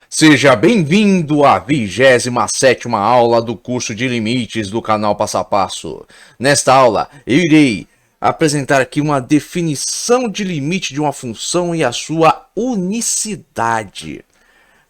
Seja bem-vindo à 27ª aula do curso de limites do canal Passo a Passo. Nesta aula, eu irei apresentar aqui uma definição de limite de uma função e a sua unicidade.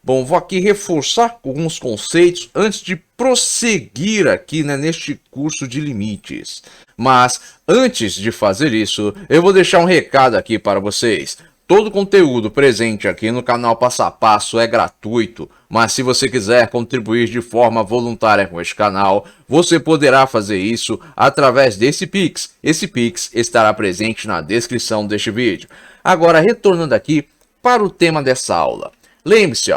Bom, vou aqui reforçar alguns conceitos antes de prosseguir aqui, neste curso de limites. Mas, antes de fazer isso, eu vou deixar um recado aqui para vocês. Todo conteúdo presente aqui no canal Passo a Passo é gratuito, mas se você quiser contribuir de forma voluntária com este canal, você poderá fazer isso através desse Pix. Esse Pix estará presente na descrição deste vídeo. Agora, retornando aqui para o tema dessa aula. Lembre-se,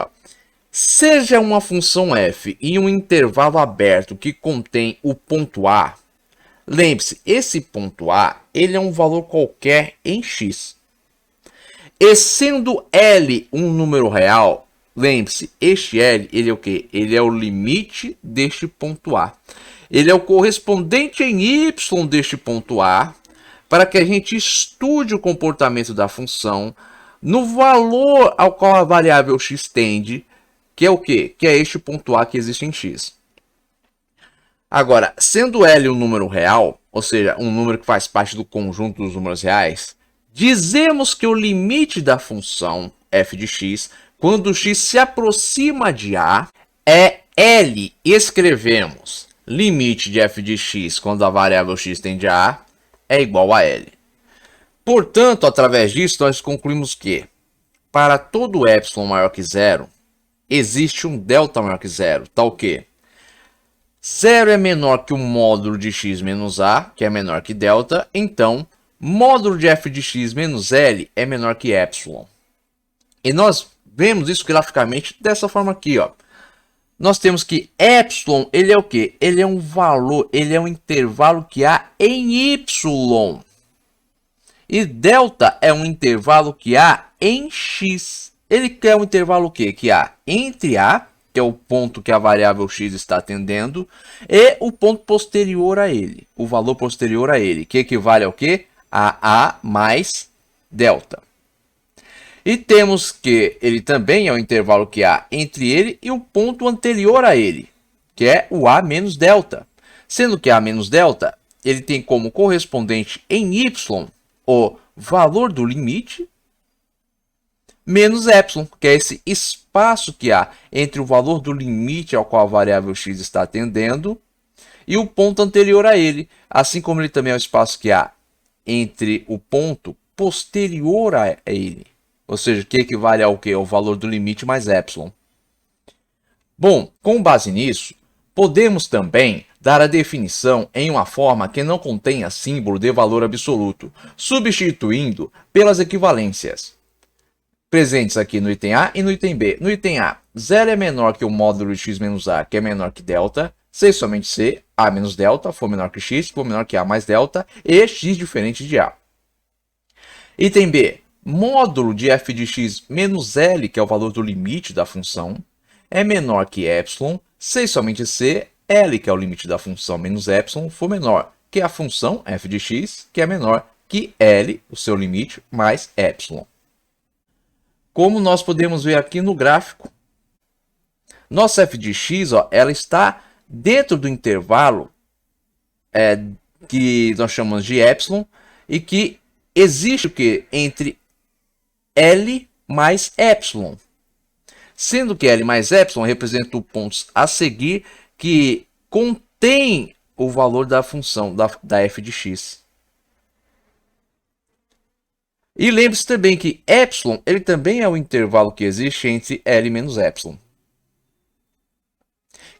seja uma função f em um intervalo aberto que contém o ponto A, lembre-se, esse ponto A ele é um valor qualquer em x. E sendo L um número real, lembre-se, este L, ele é o quê? Ele é o limite deste ponto A. Ele é o correspondente em Y deste ponto A, para que a gente estude o comportamento da função no valor ao qual a variável x tende, que é o quê? Que é este ponto A que existe em x. Agora, sendo L um número real, ou seja, um número que faz parte do conjunto dos números reais, dizemos que o limite da função f de x, quando x se aproxima de A, é L. Escrevemos limite de f de x quando a variável x tende a A é igual a L. Portanto, através disso, nós concluímos que para todo epsilon maior que zero, existe um delta maior que zero, tal que 0 é menor que o módulo de x menos a, que é menor que delta, então módulo de f de x menos L é menor que epsilon. E nós vemos isso graficamente dessa forma aqui, Nós temos que epsilon, ele é o quê? Ele é um valor, ele é um intervalo que há em y. E delta é um intervalo que há em x. Ele quer um intervalo o quê? Que há entre A, que é o ponto que a variável x está atendendo, e o ponto posterior a ele, o valor posterior a ele, que equivale ao quê? A mais delta. E temos que ele também é o intervalo que há entre ele e o ponto anterior a ele, que é o A menos delta. Sendo que A menos delta, ele tem como correspondente em y o valor do limite menos epsilon, que é esse espaço que há entre o valor do limite ao qual a variável x está atendendo e o ponto anterior a ele, assim como ele também é o espaço que há entre o ponto posterior a ele, ou seja, que equivale ao que? O valor do limite mais epsilon. Bom, com base nisso, podemos também dar a definição em uma forma que não contenha símbolo de valor absoluto, substituindo pelas equivalências presentes aqui no item A e no item B. No item A, 0 é menor que o módulo de x menos a, que é menor que delta, se somente se A menos delta for menor que x, for menor que A mais delta, e x diferente de A. Item B, módulo de f de x menos L, que é o valor do limite da função, é menor que epsilon, se somente se L, que é o limite da função, menos epsilon, for menor que a função f de x, que é menor que L, o seu limite, mais epsilon. Como nós podemos ver aqui no gráfico, nossa f de x ela está dentro do intervalo que nós chamamos de epsilon e que existe o que? Entre L mais epsilon. Sendo que L mais epsilon representa os pontos a seguir que contém o valor da função da f de x. E lembre-se também que epsilon ele também é o intervalo que existe entre L menos epsilon.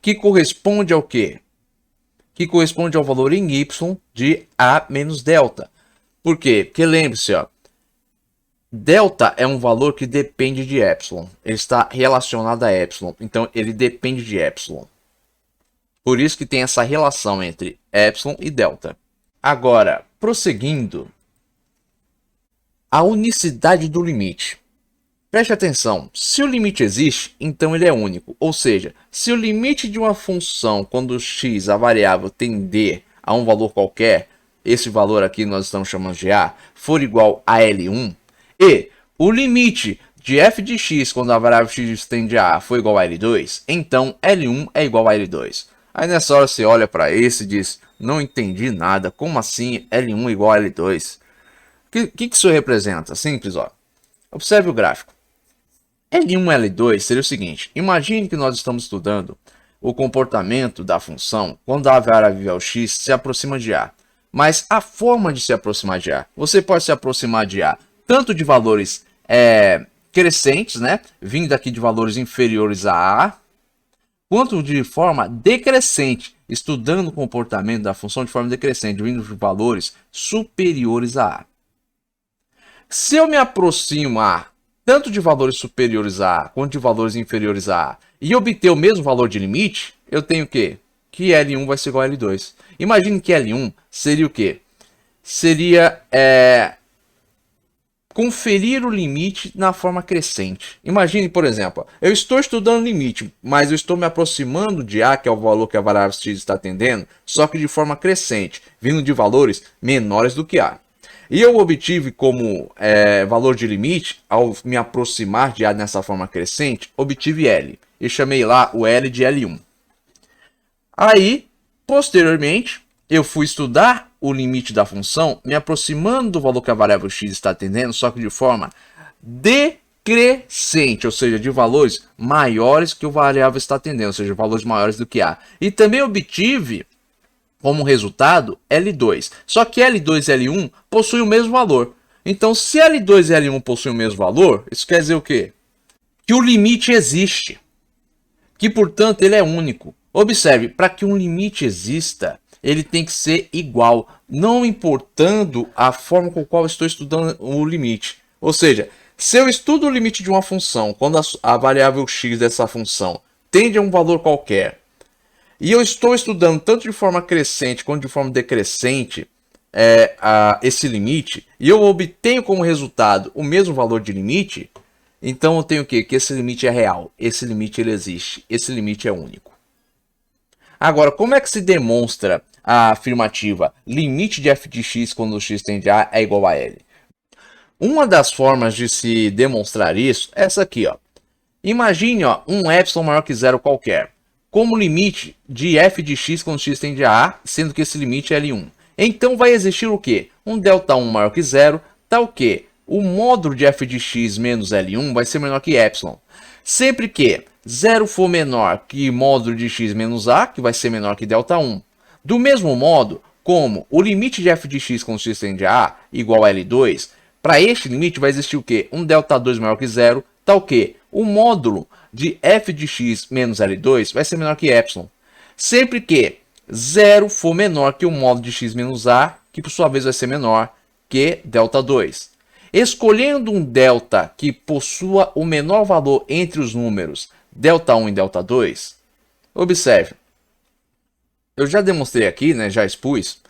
Que corresponde ao quê? Que corresponde ao valor em y de A menos delta. Por quê? Porque lembre-se, delta é um valor que depende de epsilon. Ele está relacionado a epsilon. Então, ele depende de epsilon. Por isso que tem essa relação entre epsilon e delta. Agora, prosseguindo, a unicidade do limite. Preste atenção, se o limite existe, então ele é único. Ou seja, se o limite de uma função, quando x, a variável, tender a um valor qualquer, esse valor aqui nós estamos chamando de A, for igual a L1, e o limite de f de x quando a variável x tende a A for igual a L2, então L1 é igual a L2. Aí nessa hora você olha para esse e diz, não entendi nada, como assim L1 igual a L2? O que isso representa? Simples, ó. Observe o gráfico. L1 e L2 seria o seguinte, imagine que nós estamos estudando o comportamento da função quando a variável x se aproxima de A. Mas a forma de se aproximar de A, você pode se aproximar de A tanto de valores crescentes, né, vindo aqui de valores inferiores a A, quanto de forma decrescente, estudando o comportamento da função de forma decrescente, vindo de valores superiores a A. Se eu me aproximar tanto de valores superiores a A quanto de valores inferiores a A e obter o mesmo valor de limite, eu tenho o quê? Que L1 vai ser igual a L2. Imagine que L1 seria o quê? Seria conferir o limite na forma crescente. Imagine, por exemplo, eu estou estudando limite, mas eu estou me aproximando de A, que é o valor que a variável x está atendendo, só que de forma crescente, vindo de valores menores do que A. E eu obtive como valor de limite, ao me aproximar de A nessa forma crescente, obtive L. E chamei lá o L de L1. Aí, posteriormente, eu fui estudar o limite da função, me aproximando do valor que a variável x está atendendo, só que de forma decrescente, ou seja, de valores maiores que o variável está atendendo, ou seja, valores maiores do que A. E também obtive como resultado L2. Só que L2 e L1 possuem o mesmo valor. Então, se L2 e L1 possuem o mesmo valor, isso quer dizer o quê? Que o limite existe. Que, portanto, ele é único. Observe, para que um limite exista, ele tem que ser igual, não importando a forma com a qual eu estou estudando o limite. Ou seja, se eu estudo o limite de uma função, quando a variável x dessa função tende a um valor qualquer, e eu estou estudando tanto de forma crescente quanto de forma decrescente esse limite, e eu obtenho como resultado o mesmo valor de limite, então eu tenho o quê? Que esse limite é real, esse limite ele existe, esse limite é único. Agora, como é que se demonstra a afirmativa limite de f de x quando x tende a A é igual a L? Uma das formas de se demonstrar isso é essa aqui, ó. Imagine um epsilon maior que zero qualquer, como limite de f de x quando x tende a A, sendo que esse limite é L1. Então vai existir o quê? Um Δ1 maior que zero, tal que o módulo de f de x menos L1 vai ser menor que epsilon. Sempre que 0 for menor que módulo de x menos A, que vai ser menor que Δ1. Do mesmo modo, como o limite de f de x quando x tende a A igual a L2, para este limite vai existir o quê? Um Δ2 maior que zero, tal que o módulo de f de x menos L2 vai ser menor que epsilon. Sempre que 0 for menor que o módulo de x menos A, que por sua vez vai ser menor que Δ2. Escolhendo um delta que possua o menor valor entre os números Δ1 e Δ2, observe, eu já demonstrei aqui, né, já expus,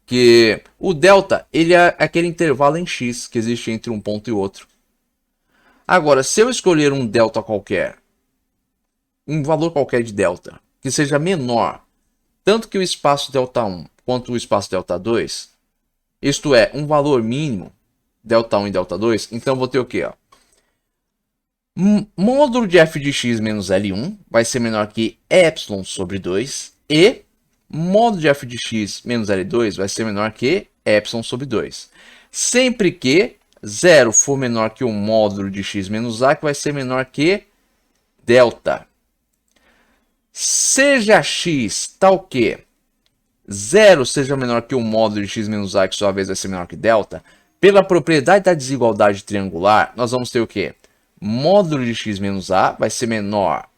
que o delta ele é aquele intervalo em x que existe entre um ponto e outro. Agora, se eu escolher um delta qualquer, um valor qualquer de delta, que seja menor, tanto que o espaço Δ1 quanto o espaço Δ2, isto é, um valor mínimo, Δ1 e Δ2, então vou ter o quê? Módulo de f de x menos L1 vai ser menor que epsilon sobre 2 e módulo de f de x menos L2 vai ser menor que epsilon sobre 2. Sempre que 0 for menor que o módulo de x menos A, que vai ser menor que delta. Seja x tal que 0 seja menor que o módulo de x menos A, que sua vez vai ser menor que delta, pela propriedade da desigualdade triangular, nós vamos ter o quê? Módulo de x menos A vai ser menor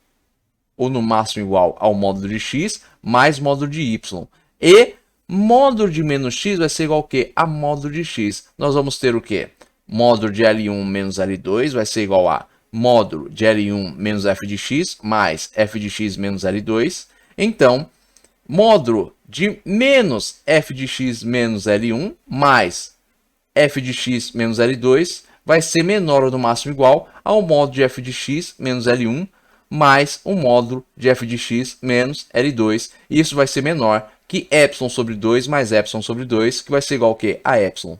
ou no máximo igual ao módulo de x mais módulo de y. E módulo de menos x vai ser igual ao quê? A módulo de x. Nós vamos ter o quê? Módulo de L1 menos L2 vai ser igual a módulo de L1 menos f de x mais f de x menos L2. Então, módulo de menos f de x menos L1 mais f de x menos L2 vai ser menor ou no máximo igual ao módulo de f de x menos L1 mais o módulo de f de x menos L2. E isso vai ser menor que epsilon sobre 2 mais epsilon sobre 2, que vai ser igual ao quê? A epsilon.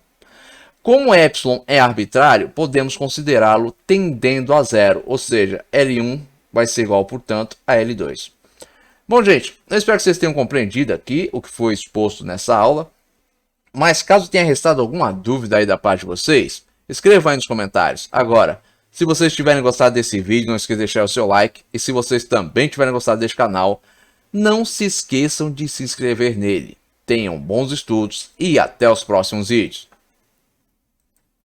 Como epsilon é arbitrário, podemos considerá-lo tendendo a zero, ou seja, L1 vai ser igual, portanto, a L2. Bom, gente, eu espero que vocês tenham compreendido aqui o que foi exposto nessa aula. Mas caso tenha restado alguma dúvida aí da parte de vocês, escrevam aí nos comentários. Agora, se vocês tiverem gostado desse vídeo, não esqueçam de deixar o seu like. E se vocês também tiverem gostado deste canal, não se esqueçam de se inscrever nele. Tenham bons estudos e até os próximos vídeos.